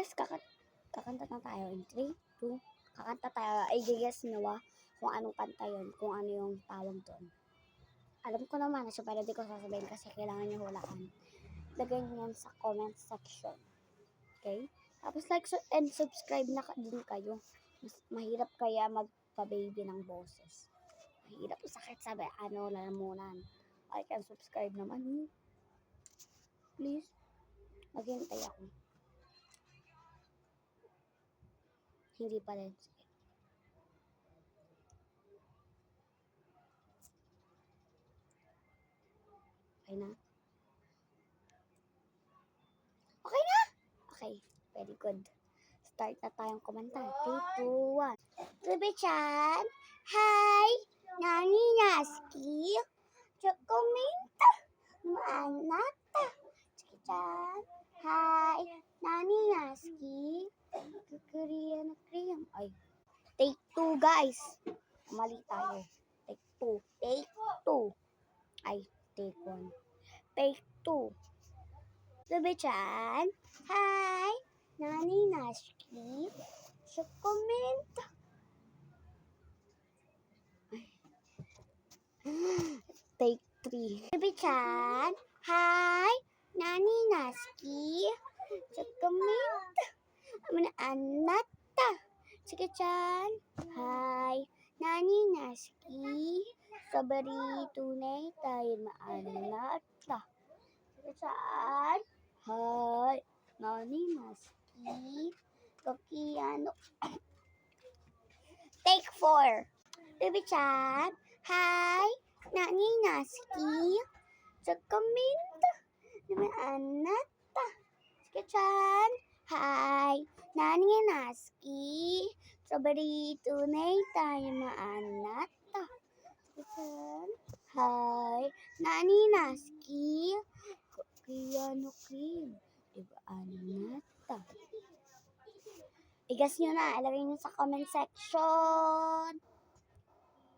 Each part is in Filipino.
guys, kakanta na tayo in 3, 2, kakanta tayo. Ay, guess nyo kung anong kanta yun, kung ano yung tawag doon. Alam ko naman, so pero di ko sasabihin kasi kailangan nyo hulaan. Lagay nyo yan sa comment section. Okay? Tapos like and subscribe na din kayo. Mas mahirap kaya magpa-baby ng boses. Mahirap, sakit sabi, lalamunan. Like and subscribe naman. Please. Maghintay ako. Hindi pa rin. Sige. Okay na? Okay na? Okay. Very good. Start na tayong kumanta. 3, 2, 1. Ruby-chan! Hi! Nani Naski! Chokomenta! Maanata! Chiki-chan! Hi! Nani Naski! Kukuriya na kriyam. Ay. Take 2, guys. Mali tayo. Take 2. Take 2. Ay, take 1. Take 2. Ruby-chan! Hi! Nani Naski! Chokomenta! Take 3. Ruby-chan! Hi! Nani Naski! Chokomenta! Anata! Chiki-chan! Hi! Nani Naski! Strawberry tunay tayo maanata! Chiki-chan! Hi! Nani Naski! Kokiano! Take 4. Ruby-chan! Hi! Nani Naski! Chokomenta! Maanata! Chiki-chan! Hi! Nani Naski! Strawberry tunay tayo maanata! Chiki-chan! Hi! Nani Naski! Kokiano cream! Diba anata? I-guess nyo na. Ilagay nyo sa comment section.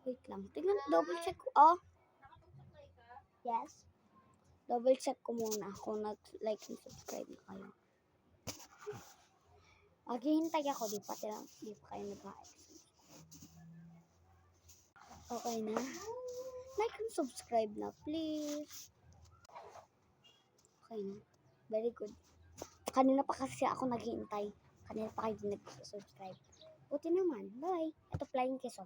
Wait lang. Tingnan. Double check ko. Oh. Yes. Double check ko muna kung nag-like and subscribe na kayo. Maghihintay ako. Di pa kayo nag-like. Okay na. Like and subscribe na, please. Okay na. Very good. Kanina pa kasi ako naghihintay. Kanina pa kayo nag-subscribe. Buti naman. Bye. Ito flying kiss.